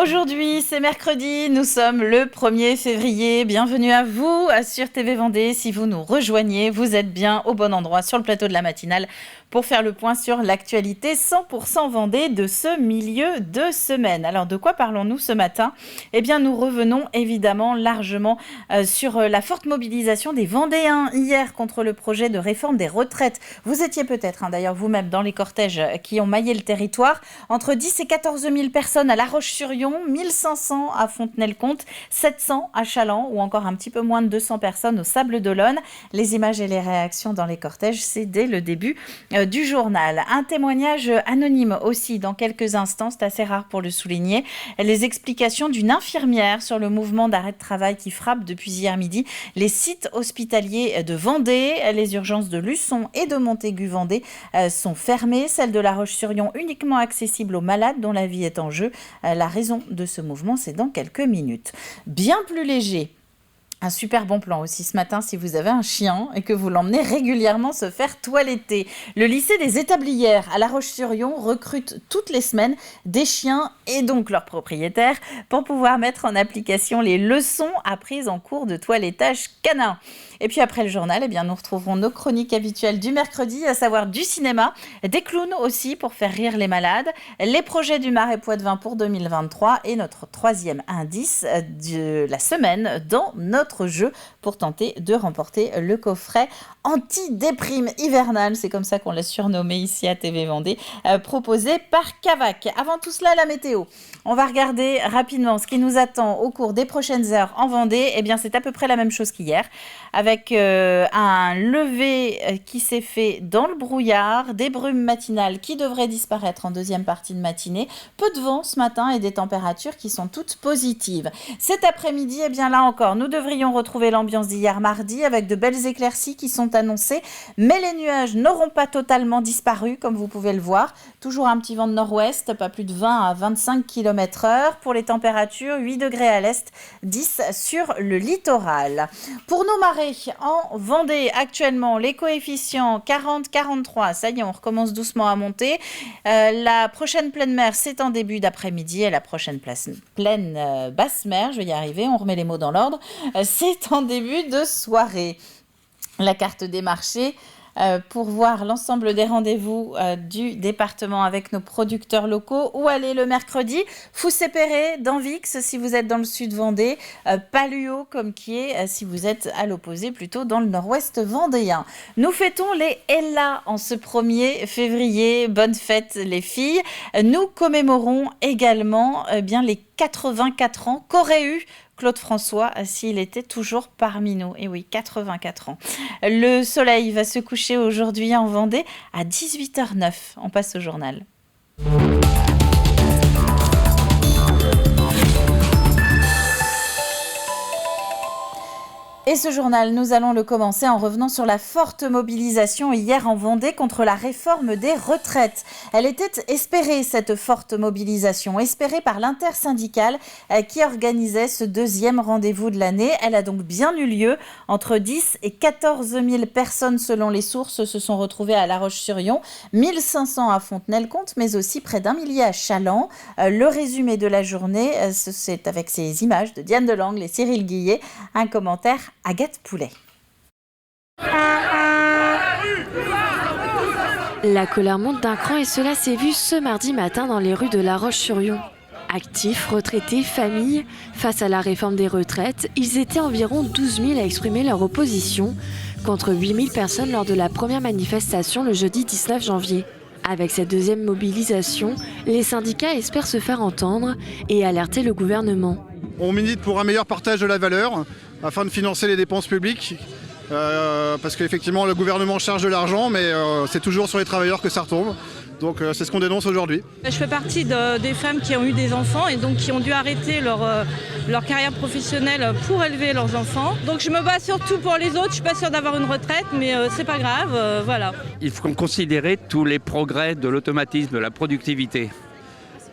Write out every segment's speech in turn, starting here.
Aujourd'hui, c'est mercredi, nous sommes le 1er février. Bienvenue à vous sur TV Vendée. Si vous nous rejoignez, vous êtes bien au bon endroit sur le plateau de la matinale pour faire le point sur l'actualité 100% Vendée de ce milieu de semaine. Alors, de quoi parlons-nous ce matin ? Eh bien, nous revenons évidemment largement sur la forte mobilisation des Vendéens hier contre le projet de réforme des retraites. Vous étiez peut-être d'ailleurs vous-même dans les cortèges qui ont maillé le territoire. Entre 10 et 14 000 personnes à La Roche-sur-Yon, 1500 à Fontenay-le-Comte, 700 à Challans ou encore un petit peu moins de 200 personnes au Sables-d'Olonne. Les images et les réactions dans les cortèges, c'est dès le début du journal. Un témoignage anonyme aussi dans quelques instants, c'est assez rare pour le souligner. Les explications d'une infirmière sur le mouvement d'arrêt de travail qui frappe depuis hier midi les sites hospitaliers de Vendée. Les urgences de Luçon et de Montaigu-Vendée sont fermées. Celle de La Roche-sur-Yon uniquement accessible aux malades dont la vie est en jeu. La raison de ce mouvement, c'est dans quelques minutes. Bien plus léger. Un super bon plan aussi ce matin si vous avez un chien et que vous l'emmenez régulièrement se faire toiletter. Le lycée des Établières à La Roche-sur-Yon recrute toutes les semaines des chiens et donc leurs propriétaires pour pouvoir mettre en application les leçons apprises en cours de toilettage canin. Et puis après le journal, eh bien, nous retrouverons nos chroniques habituelles du mercredi, à savoir du cinéma, des clowns aussi pour faire rire les malades, les projets du Marais Poitevin pour 2023 et notre troisième indice de la semaine dans notre jeu pour tenter de remporter le coffret anti-déprime hivernale, c'est comme ça qu'on l'a surnommé ici à TV Vendée, proposé par Cavac. Avant tout cela, la météo. On va regarder rapidement ce qui nous attend au cours des prochaines heures en Vendée. Eh bien, c'est à peu près la même chose qu'hier, avec un lever qui s'est fait dans le brouillard, des brumes matinales qui devraient disparaître en deuxième partie de matinée, peu de vent ce matin et des températures qui sont toutes positives. Cet après-midi, eh bien là encore, nous devrions retrouver l'ambiance d'hier mardi avec de belles éclaircies qui sont annoncées, mais les nuages n'auront pas totalement disparu, comme vous pouvez le voir. Toujours un petit vent de nord-ouest, pas plus de 20 à 25 km/h. Pour les températures, 8 degrés à l'est, 10 sur le littoral. Pour nos marées en Vendée, actuellement, les coefficients 40-43, ça y est, on recommence doucement à monter. La prochaine pleine mer, c'est en début d'après-midi et la prochaine pleine basse mer, je vais y arriver, on remet les mots dans l'ordre, c'est en début de soirée. La carte des marchés pour voir l'ensemble des rendez-vous du département avec nos producteurs locaux. Où aller le mercredi ? Foussé-Perret, dans Vix, si vous êtes dans le sud Vendée, Paluot, comme qui est, si vous êtes à l'opposé, plutôt dans le nord-ouest vendéen. Nous fêtons les Ella en ce 1er février. Bonne fête les filles. Nous commémorons également bien les 84 ans qu'aurait eu Claude François, s'il était toujours parmi nous. Et oui, 84 ans. Le soleil va se coucher aujourd'hui en Vendée à 18h09. On passe au journal. Et ce journal, nous allons le commencer en revenant sur la forte mobilisation hier en Vendée contre la réforme des retraites. Elle était espérée, cette forte mobilisation, espérée par l'intersyndicale qui organisait ce deuxième rendez-vous de l'année. Elle a donc bien eu lieu. Entre 10 et 14 000 personnes, selon les sources, se sont retrouvées à La Roche-sur-Yon, 1500 à Fontenay-le-Comte, mais aussi près d'1 millier à Challans. Le résumé de la journée, c'est avec ces images de Diane Delangle et Cyril Guillet. Un commentaire Agathe Poulet. La colère monte d'un cran et cela s'est vu ce mardi matin dans les rues de La Roche-sur-Yon. Actifs, retraités, familles, face à la réforme des retraites, ils étaient environ 12 000 à exprimer leur opposition, contre 8 000 personnes lors de la première manifestation le jeudi 19 janvier. Avec cette deuxième mobilisation, les syndicats espèrent se faire entendre et alerter le gouvernement. On milite pour un meilleur partage de la valeur afin de financer les dépenses publiques parce qu'effectivement le gouvernement charge de l'argent mais c'est toujours sur les travailleurs que ça retombe. Donc c'est ce qu'on dénonce aujourd'hui. Je fais partie des femmes qui ont eu des enfants et donc qui ont dû arrêter leur carrière professionnelle pour élever leurs enfants. Donc je me bats surtout pour les autres, je suis pas sûre d'avoir une retraite mais c'est pas grave, voilà. Il faut considérer tous les progrès de l'automatisme, de la productivité.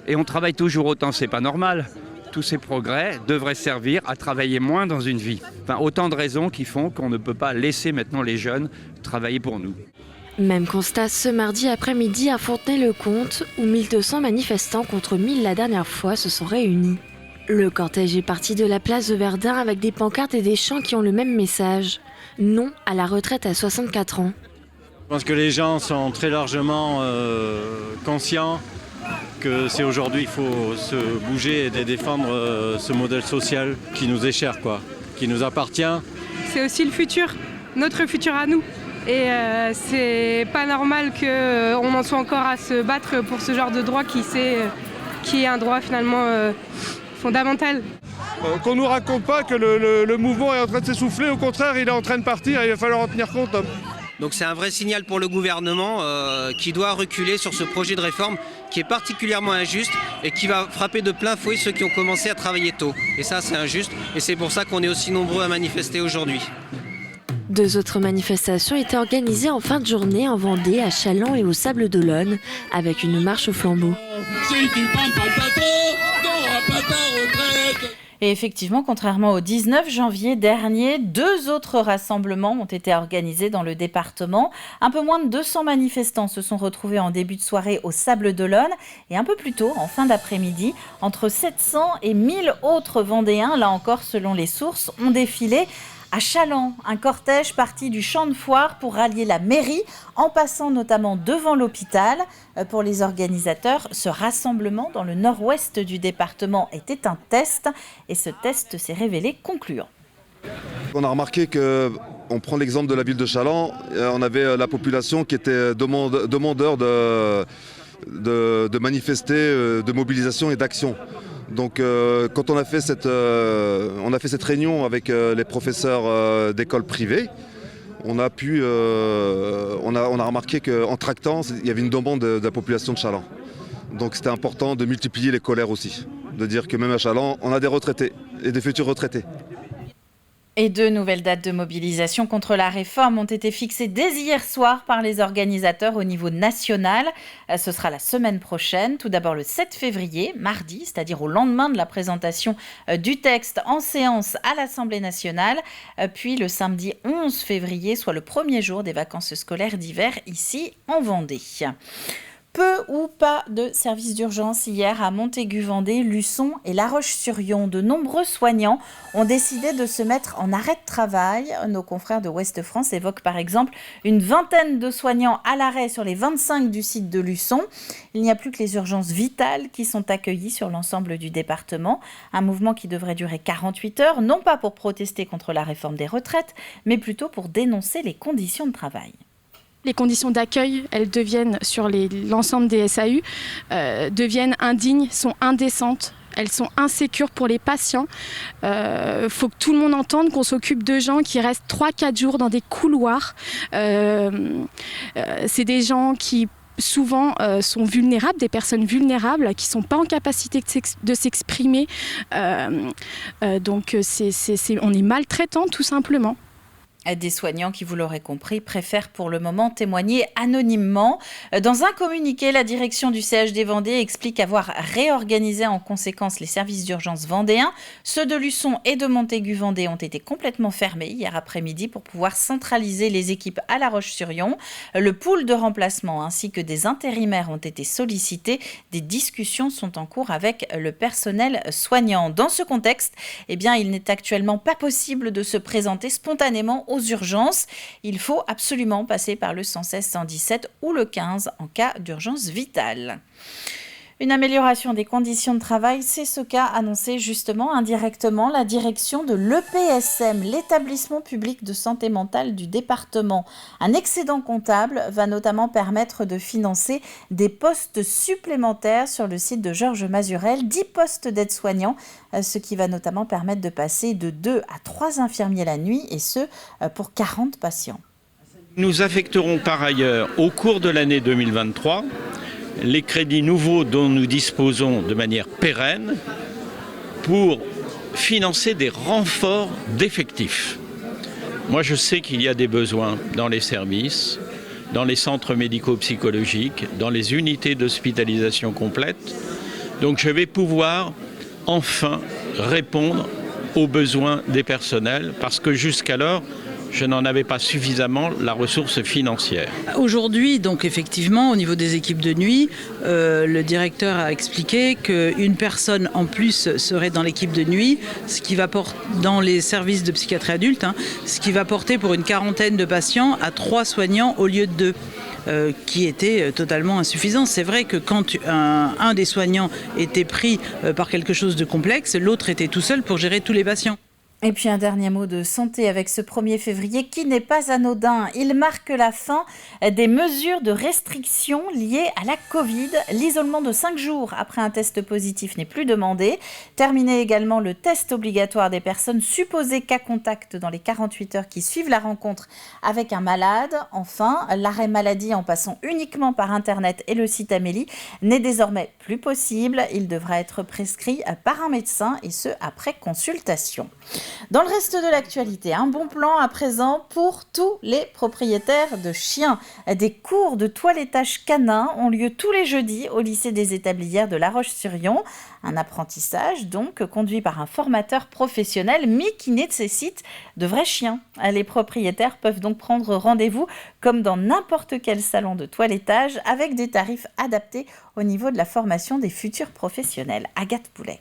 Et on travaille toujours autant, c'est pas normal. Tous ces progrès devraient servir à travailler moins dans une vie. Enfin, autant de raisons qui font qu'on ne peut pas laisser maintenant les jeunes travailler pour nous. Même constat ce mardi après-midi à Fontenay-le-Comte, où 1200 manifestants contre 1000 la dernière fois se sont réunis. Le cortège est parti de la place de Verdun avec des pancartes et des chants qui ont le même message. Non à la retraite à 64 ans. Je pense que les gens sont très largement conscients que c'est aujourd'hui, il faut se bouger et défendre ce modèle social qui nous est cher, qui nous appartient. C'est aussi le futur, notre futur à nous. Et c'est pas normal qu'on en soit encore à se battre pour ce genre de droit qui est un droit finalement fondamental. Qu'on nous raconte pas que le mouvement est en train de s'essouffler, au contraire il est en train de partir et il va falloir en tenir compte. Donc c'est un vrai signal pour le gouvernement qui doit reculer sur ce projet de réforme qui est particulièrement injuste et qui va frapper de plein fouet ceux qui ont commencé à travailler tôt. Et ça c'est injuste et c'est pour ça qu'on est aussi nombreux à manifester aujourd'hui. 2 autres manifestations étaient organisées en fin de journée en Vendée, à Challans et au Sables-d'Olonne, avec une marche au flambeau. Et effectivement, contrairement au 19 janvier dernier, 2 autres rassemblements ont été organisés dans le département. Un peu moins de 200 manifestants se sont retrouvés en début de soirée au Sables-d'Olonne et un peu plus tôt, en fin d'après-midi, entre 700 et 1000 autres Vendéens, là encore selon les sources, ont défilé à Challans, un cortège parti du champ de foire pour rallier la mairie, en passant notamment devant l'hôpital. Pour les organisateurs, ce rassemblement dans le nord-ouest du département était un test et ce test s'est révélé concluant. On a remarqué que, on prend l'exemple de la ville de Challans, on avait la population qui était demandeur de manifester, de mobilisation et d'action. Donc quand on a fait cette réunion avec les professeurs d'écoles privées, on a remarqué qu'en tractant, il y avait une demande de la population de Challans. Donc c'était important de multiplier les colères aussi, de dire que même à Challans, on a des retraités et des futurs retraités. Et 2 nouvelles dates de mobilisation contre la réforme ont été fixées dès hier soir par les organisateurs au niveau national. Ce sera la semaine prochaine. Tout d'abord le 7 février, mardi, c'est-à-dire au lendemain de la présentation du texte en séance à l'Assemblée nationale. Puis le samedi 11 février, soit le premier jour des vacances scolaires d'hiver ici en Vendée. Peu ou pas de services d'urgence hier à Montaigu-Vendée, Luçon et La Roche-sur-Yon. De nombreux soignants ont décidé de se mettre en arrêt de travail. Nos confrères de Ouest France évoquent par exemple une vingtaine de soignants à l'arrêt sur les 25 du site de Luçon. Il n'y a plus que les urgences vitales qui sont accueillies sur l'ensemble du département. Un mouvement qui devrait durer 48 heures, non pas pour protester contre la réforme des retraites, mais plutôt pour dénoncer les conditions de travail. Les conditions d'accueil, elles deviennent, sur l'ensemble des SAU, deviennent indignes, sont indécentes. Elles sont insécures pour les patients. Faut que tout le monde entende qu'on s'occupe de gens qui restent 3-4 jours dans des couloirs. C'est des gens qui souvent sont vulnérables, des personnes vulnérables qui ne sont pas en capacité de s'exprimer. Donc on est maltraitant tout simplement. Des soignants qui, vous l'aurez compris, préfèrent pour le moment témoigner anonymement. Dans un communiqué, la direction du CHD Vendée explique avoir réorganisé en conséquence les services d'urgence vendéens. Ceux de Luçon et de Montaigu-Vendée ont été complètement fermés hier après-midi pour pouvoir centraliser les équipes à La Roche-sur-Yon. Le pool de remplacement ainsi que des intérimaires ont été sollicités. Des discussions sont en cours avec le personnel soignant. Dans ce contexte, il n'est actuellement pas possible de se présenter spontanément aux urgences. Il faut absolument passer par le 116 117 ou le 15 en cas d'urgence vitale. Une amélioration des conditions de travail, c'est ce qu'a annoncé justement indirectement la direction de l'EPSM, l'établissement public de santé mentale du département. Un excédent comptable va notamment permettre de financer des postes supplémentaires sur le site de Georges Mazurel, 10 postes d'aide-soignants, ce qui va notamment permettre de passer de 2 à 3 infirmiers la nuit et ce pour 40 patients. Nous affecterons par ailleurs au cours de l'année 2023 les crédits nouveaux dont nous disposons de manière pérenne pour financer des renforts d'effectifs. Moi, je sais qu'il y a des besoins dans les services, dans les centres médico-psychologiques, dans les unités d'hospitalisation complète. Donc, je vais pouvoir enfin répondre aux besoins des personnels parce que jusqu'alors, je n'en avais pas suffisamment la ressource financière. Aujourd'hui, donc effectivement, au niveau des équipes de nuit, le directeur a expliqué qu'une personne en plus serait dans l'équipe de nuit, ce qui va porter dans les services de psychiatrie adulte, ce qui va porter pour une quarantaine de patients à 3 soignants au lieu de 2. Qui était totalement insuffisant. C'est vrai que quand un des soignants était pris par quelque chose de complexe, l'autre était tout seul pour gérer tous les patients. Et puis un dernier mot de santé avec ce 1er février qui n'est pas anodin. Il marque la fin des mesures de restriction liées à la Covid. L'isolement de 5 jours après un test positif n'est plus demandé. Terminé également le test obligatoire des personnes supposées cas contact dans les 48 heures qui suivent la rencontre avec un malade. Enfin, l'arrêt maladie en passant uniquement par Internet et le site Amélie n'est désormais plus possible. Il devra être prescrit par un médecin et ce après consultation. Dans le reste de l'actualité, un bon plan à présent pour tous les propriétaires de chiens. Des cours de toilettage canin ont lieu tous les jeudis au lycée des Établières de La Roche-sur-Yon. Un apprentissage donc conduit par un formateur professionnel mais qui nécessite de vrais chiens. Les propriétaires peuvent donc prendre rendez-vous comme dans n'importe quel salon de toilettage avec des tarifs adaptés au niveau de la formation des futurs professionnels. Agathe Poulet.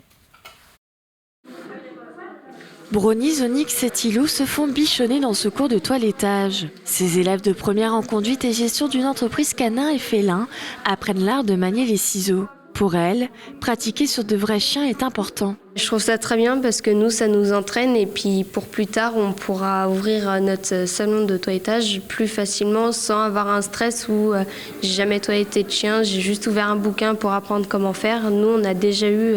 Bronis, Onyx et Tilou se font bichonner dans ce cours de toilettage. Ces élèves de première en conduite et gestion d'une entreprise canin et félin apprennent l'art de manier les ciseaux. Pour elles, pratiquer sur de vrais chiens est important. Je trouve ça très bien parce que nous, ça nous entraîne et puis pour plus tard, on pourra ouvrir notre salon de toilettage plus facilement sans avoir un stress où j'ai jamais toiletté de chien, j'ai juste ouvert un bouquin pour apprendre comment faire. Nous, on a déjà eu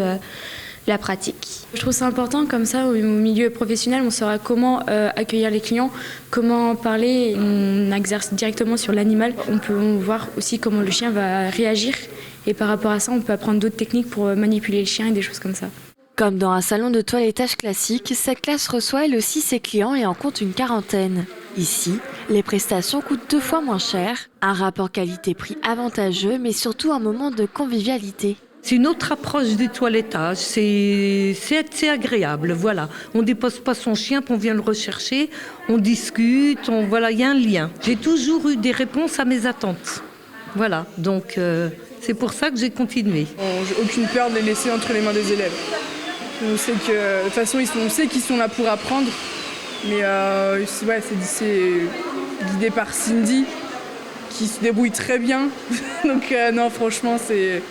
la pratique. Je trouve ça important, comme ça, au milieu professionnel, on saura comment accueillir les clients, comment parler, on exerce directement sur l'animal. On peut voir aussi comment le chien va réagir et par rapport à ça, on peut apprendre d'autres techniques pour manipuler le chien et des choses comme ça. Comme dans un salon de toilettage classique, cette classe reçoit elle aussi ses clients et en compte une quarantaine. Ici, les prestations coûtent 2 fois moins cher, un rapport qualité-prix avantageux, mais surtout un moment de convivialité. C'est une autre approche du toilettage, c'est agréable, voilà. On ne dépose pas son chien, puis on vient le rechercher, on discute, voilà, il y a un lien. J'ai toujours eu des réponses à mes attentes, voilà, donc c'est pour ça que j'ai continué. J'ai aucune peur de les laisser entre les mains des élèves. On sait que, de toute façon, on sait qu'ils sont là pour apprendre, mais c'est guidé par Cindy, qui se débrouille très bien, donc non, franchement, c'est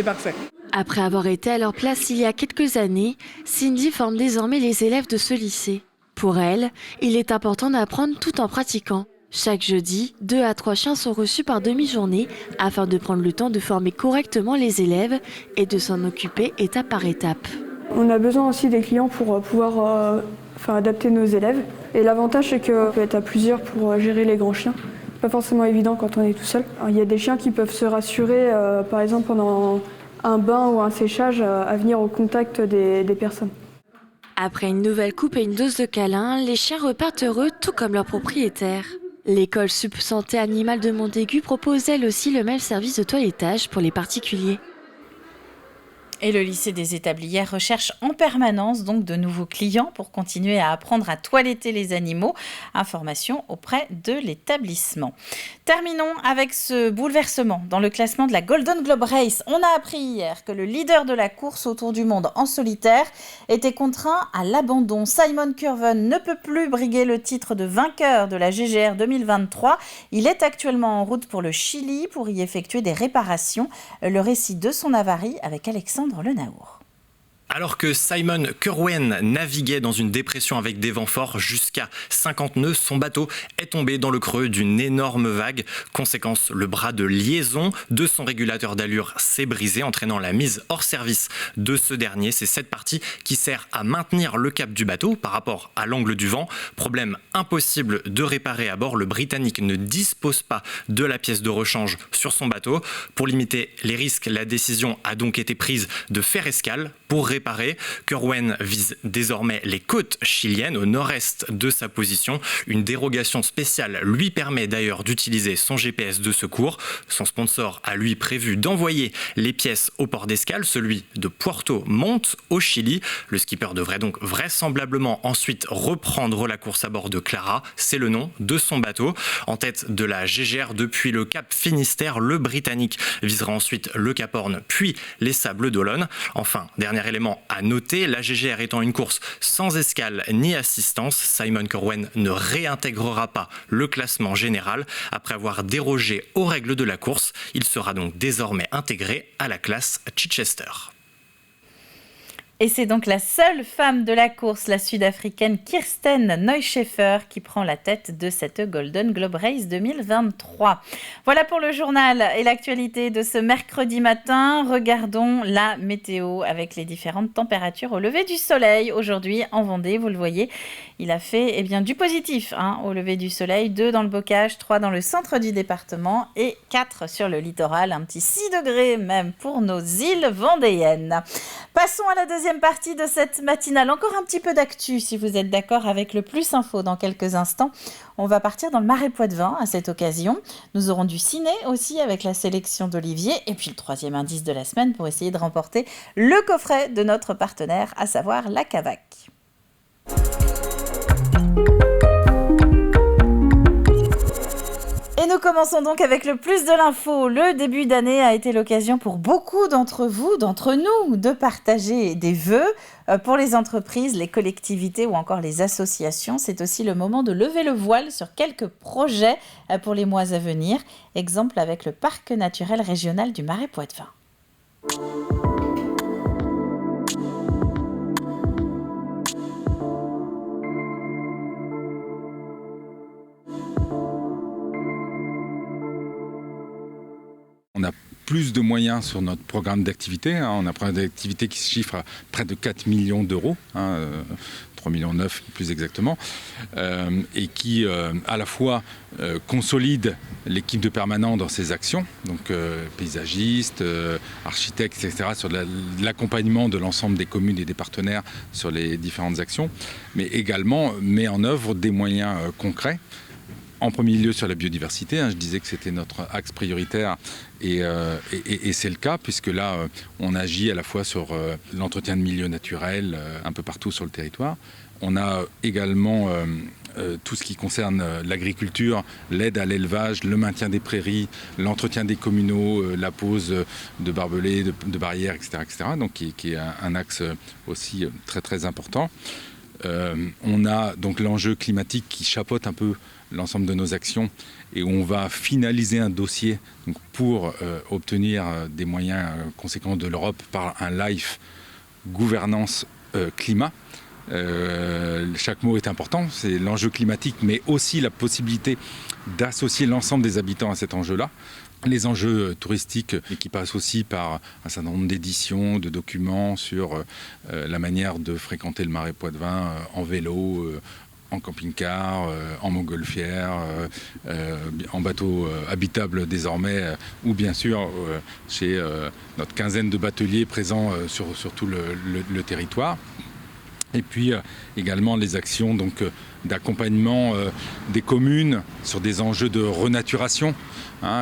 parfait. Après avoir été à leur place il y a quelques années, Cindy forme désormais les élèves de ce lycée. Pour elle, il est important d'apprendre tout en pratiquant. Chaque jeudi, 2 à 3 chiens sont reçus par demi-journée afin de prendre le temps de former correctement les élèves et de s'en occuper étape par étape. On a besoin aussi des clients pour pouvoir adapter nos élèves. Et l'avantage, c'est qu'on peut être à plusieurs pour gérer les grands chiens. Pas forcément évident quand on est tout seul. Alors, il y a des chiens qui peuvent se rassurer, par exemple pendant un bain ou un séchage, à venir au contact des personnes. Après une nouvelle coupe et une dose de câlin, les chiens repartent heureux, tout comme leurs propriétaires. L'école Sup Santé Animale de Montaigu propose elle aussi le même service de toilettage pour les particuliers. Et le lycée des Établières recherche en permanence donc de nouveaux clients pour continuer à apprendre à toiletter les animaux. Information auprès de l'établissement. Terminons avec ce bouleversement dans le classement de la Golden Globe Race. On a appris hier que le leader de la course autour du monde en solitaire était contraint à l'abandon. Simon Curven ne peut plus briguer le titre de vainqueur de la GGR 2023. Il est actuellement en route pour le Chili pour y effectuer des réparations. Le récit de son avarie avec Alexandre Lenaour. Alors que Simon Curwen naviguait dans une dépression avec des vents forts jusqu'à 50 nœuds, son bateau est tombé dans le creux d'une énorme vague. Conséquence, le bras de liaison de son régulateur d'allure s'est brisé, entraînant la mise hors service de ce dernier. C'est cette partie qui sert à maintenir le cap du bateau par rapport à l'angle du vent. Problème impossible de réparer à bord. Le Britannique ne dispose pas de la pièce de rechange sur son bateau. Pour limiter les risques, la décision a donc été prise de faire escale pour réparer. Kerwen vise désormais les côtes chiliennes au nord-est de sa position. Une dérogation spéciale lui permet d'ailleurs d'utiliser son GPS de secours. Son sponsor a lui prévu d'envoyer les pièces au port d'escale, celui de Puerto Montt au Chili. Le skipper devrait donc vraisemblablement ensuite reprendre la course à bord de Clara. C'est le nom de son bateau. En tête de la GGR depuis le Cap Finistère, le Britannique visera ensuite le Cap Horn puis les Sables d'Olonne. Enfin, dernier élément à noter, la GGR étant une course sans escale ni assistance, Simon Kerwen ne réintégrera pas le classement général. Après avoir dérogé aux règles de la course, il sera donc désormais intégré à la classe Chichester. Et c'est donc la seule femme de la course, la sud-africaine Kirsten Neuschaeffer, qui prend la tête de cette Golden Globe Race 2023. Voilà pour le journal et l'actualité de ce mercredi matin. Regardons la météo avec les différentes températures au lever du soleil. Aujourd'hui, en Vendée, vous le voyez, il a fait du positif au lever du soleil. 2 dans le Bocage, 3 dans le centre du département et 4 sur le littoral. Un petit 6 degrés même pour nos îles vendéennes. Passons à la deuxième partie de cette matinale. Encore un petit peu d'actu, si vous êtes d'accord, avec le Plus Info dans quelques instants. On va partir dans le Marais Poitevin à cette occasion. Nous aurons du ciné aussi avec la sélection d'Olivier. Et puis le troisième indice de la semaine pour essayer de remporter le coffret de notre partenaire, à savoir la Cavac. Et nous commençons donc avec le plus de l'info. Le début d'année a été l'occasion pour beaucoup d'entre vous, d'entre nous, de partager des vœux pour les entreprises, les collectivités ou encore les associations. C'est aussi le moment de lever le voile sur quelques projets pour les mois à venir. Exemple avec le Parc naturel régional du Marais Poitevin. On a plus de moyens sur notre programme d'activité. On a un programme d'activité qui se chiffre à près de 4 millions d'euros, 3,9 millions plus exactement, et qui à la fois consolide l'équipe de permanents dans ses actions, donc paysagistes, architectes, etc., sur l'accompagnement de l'ensemble des communes et des partenaires sur les différentes actions, mais également met en œuvre des moyens concrets. En premier lieu sur la biodiversité, je disais que c'était notre axe prioritaire et c'est le cas puisque là on agit à la fois sur l'entretien de milieux naturels un peu partout sur le territoire. On a également tout ce qui concerne l'agriculture, l'aide à l'élevage, le maintien des prairies, l'entretien des communaux, la pose de barbelés, de barrières, etc., donc qui est un axe aussi très très important. On a donc l'enjeu climatique qui chapeaute un peu l'ensemble de nos actions et où on va finaliser un dossier pour obtenir des moyens conséquents de l'Europe par un LIFE gouvernance climat. Chaque mot est important, c'est l'enjeu climatique, mais aussi la possibilité d'associer l'ensemble des habitants à cet enjeu-là. Les enjeux touristiques qui passent aussi par un certain nombre d'éditions, de documents sur la manière de fréquenter le Marais Poitevin en vélo, en camping-car, en montgolfière, en bateau habitable désormais, ou bien sûr chez notre quinzaine de bateliers présents sur tout le territoire. Et puis également les actions d'accompagnement des communes sur des enjeux de renaturation.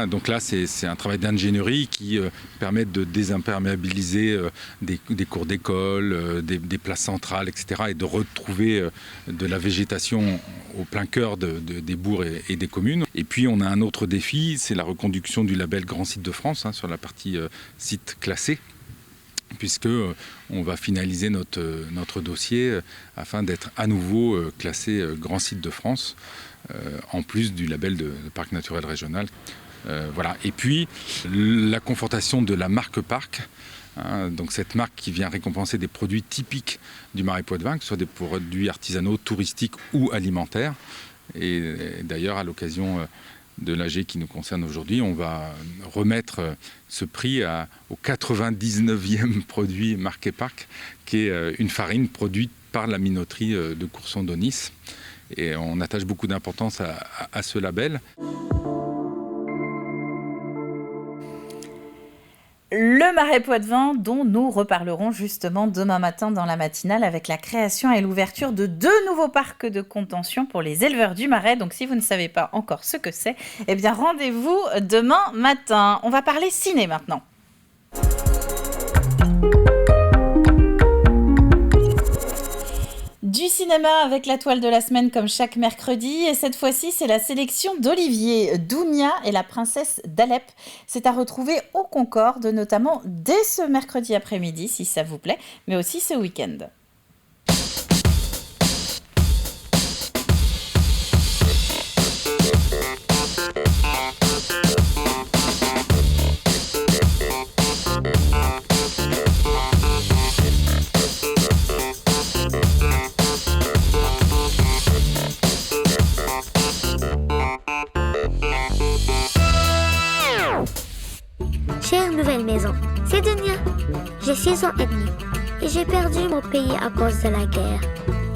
Donc là, c'est un travail d'ingénierie qui permet de désimperméabiliser des cours d'école, des places centrales, etc. et de retrouver de la végétation au plein cœur des bourgs et des communes. Et puis on a un autre défi, c'est la reconduction du label Grand Site de France sur la partie site classé, puisque on va finaliser notre dossier afin d'être à nouveau classé Grand Site de France, en plus du label de Parc naturel régional. Voilà. Et puis la confortation de la marque Parc, donc cette marque qui vient récompenser des produits typiques du Marais Poitevin, que ce soit des produits artisanaux, touristiques ou alimentaires. Et d'ailleurs, à l'occasion de l'AG qui nous concerne aujourd'hui, on va remettre ce prix au 99e produit marqué Parc, qui est une farine produite par la minoterie de Courson-Donis. Et on attache beaucoup d'importance à ce label. Le Le Marais Poitevin, dont nous reparlerons justement demain matin dans la matinale avec la création et l'ouverture de 2 nouveaux parcs de contention pour les éleveurs du Marais. Donc si vous ne savez pas encore ce que c'est, eh bien rendez-vous demain matin. On va parler ciné maintenant. Du cinéma avec la toile de la semaine comme chaque mercredi, et cette fois-ci c'est la sélection d'Olivier. Dounia et la princesse d'Alep. C'est à retrouver au Concorde, notamment dès ce mercredi après-midi si ça vous plaît, mais aussi ce week-end. Chère nouvelle maison, c'est Dounia. J'ai 6 ans et demi et j'ai perdu mon pays à cause de la guerre.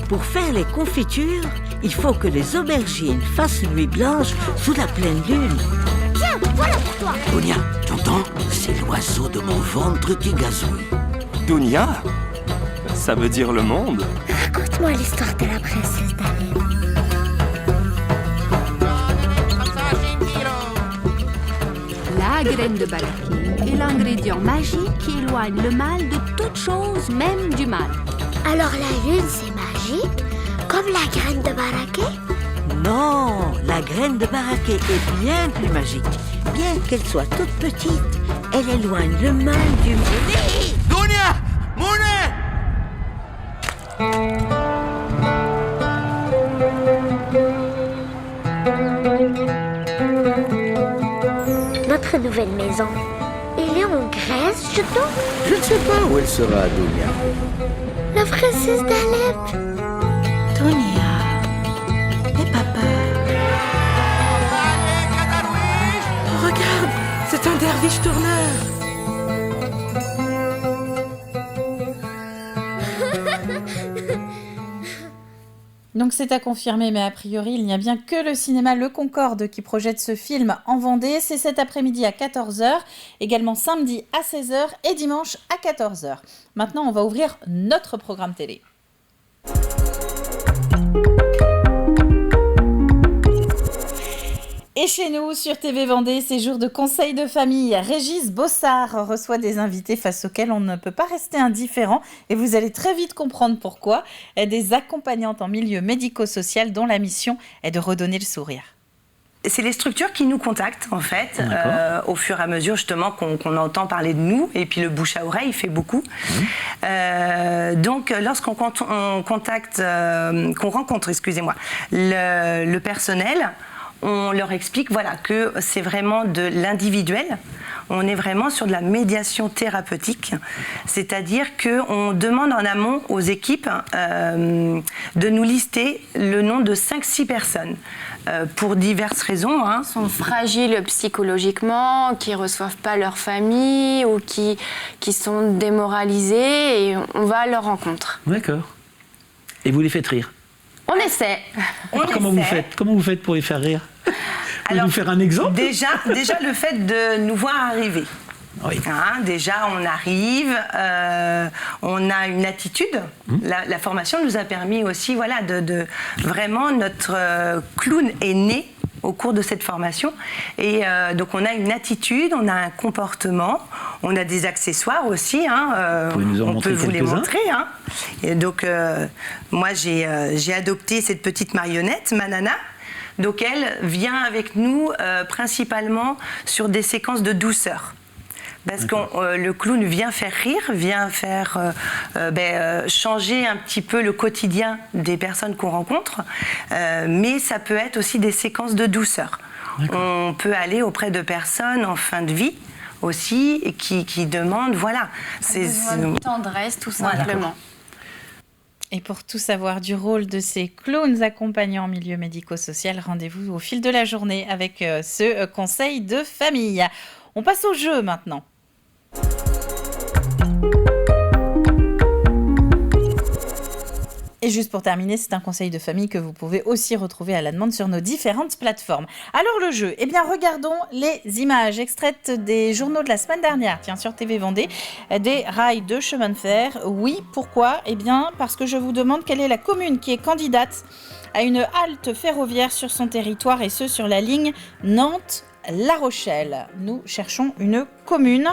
Pour faire les confitures, il faut que les aubergines fassent nuit blanche sous la pleine lune. Tiens, voilà pour toi. Dounia, tu entends? C'est l'oiseau de mon ventre qui gazouille. Dounia? Ça veut dire le monde? Raconte-moi l'histoire de la princesse d'Alep. La graine de Baraké est l'ingrédient magique qui éloigne le mal de toute chose, même du mal. Alors la lune, c'est magique, comme la graine de Baraké? Non, la graine de Baraké est bien plus magique. Bien qu'elle soit toute petite, elle éloigne le mal du mal. Dounia! Mounet! Notre nouvelle maison, elle est en Grèce, je pense? Je ne sais pas où elle sera, Dounia. La princesse d'Alep. Dounia, n'aie pas peur. Oh, regarde, c'est un derviche tourneur. Donc c'est à confirmer, mais a priori, il n'y a bien que le cinéma Le Concorde qui projette ce film en Vendée. C'est cet après-midi à 14h, également samedi à 16h et dimanche à 14h. Maintenant, on va ouvrir notre programme télé. Et chez nous, sur TV Vendée, c'est jour de conseil de famille. Régis Bossard reçoit des invités face auxquels on ne peut pas rester indifférent. Et vous allez très vite comprendre pourquoi. Des accompagnantes en milieu médico-social dont la mission est de redonner le sourire. C'est les structures qui nous contactent, en fait, au fur et à mesure, justement, qu'on entend parler de nous. Et puis, le bouche à oreille fait beaucoup. Donc, lorsqu'on rencontre, le personnel, on leur explique que c'est vraiment de l'individuel. On est vraiment sur de la médiation thérapeutique. C'est-à-dire qu'on demande en amont aux équipes de nous lister le nom de 5-6 personnes. Pour diverses raisons. Ils sont fragiles psychologiquement, qui ne reçoivent pas leur famille ou qui sont démoralisés, et on va à leur rencontre. D'accord. Et vous les faites rire? On essaie. Comment vous faites pour les faire rire? Vous pouvez nous faire un exemple? Déjà, le fait de nous voir arriver. Oui. Déjà, on arrive, on a une attitude. La formation nous a permis aussi, vraiment, notre clown est né au cours de cette formation. Et donc, on a une attitude, on a un comportement, on a des accessoires aussi. On peut vous les montrer. Et donc, moi, j'ai adopté cette petite marionnette, Manana. Donc, elle vient avec nous principalement sur des séquences de douceur. Parce que le clown vient faire rire, vient faire changer un petit peu le quotidien des personnes qu'on rencontre, mais ça peut être aussi des séquences de douceur. On peut aller auprès de personnes en fin de vie aussi et qui demandent, c'est une tendresse tout simplement. Et pour tout savoir du rôle de ces clowns accompagnants en milieu médico-social, rendez-vous au fil de la journée avec ce conseil de famille. On passe au jeu maintenant. Et Et juste pour terminer, c'est un conseil de famille que vous pouvez aussi retrouver à la demande sur nos différentes plateformes. Alors le jeu, eh bien regardons les images extraites des journaux de la semaine dernière, tiens, sur TV Vendée, des rails de chemin de fer. Oui, pourquoi ? Eh bien parce que je vous demande quelle est la commune qui est candidate à une halte ferroviaire sur son territoire, et ce sur la ligne Nantes-La Rochelle. Nous cherchons une commune.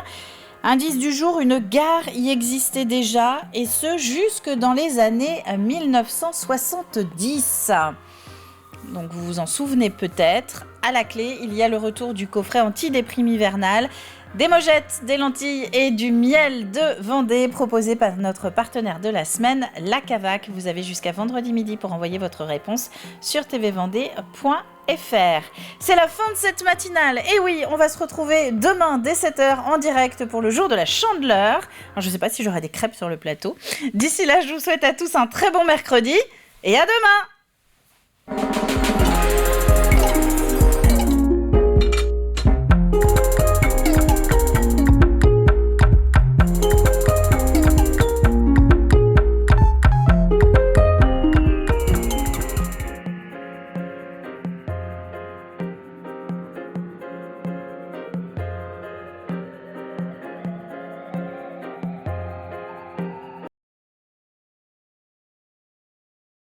Indice du jour, une gare y existait déjà, et ce jusque dans les années 1970. Donc vous vous en souvenez peut-être. À la clé, il y a le retour du coffret anti-déprime hivernal, des mojettes, des lentilles et du miel de Vendée proposé par notre partenaire de la semaine, la Cavac. Vous avez jusqu'à vendredi midi pour envoyer votre réponse sur tvvendée.fr. C'est la fin de cette matinale. Et oui, on va se retrouver demain dès 7h en direct pour le jour de la Chandeleur. Alors, je ne sais pas si j'aurai des crêpes sur le plateau. D'ici là, je vous souhaite à tous un très bon mercredi et à demain.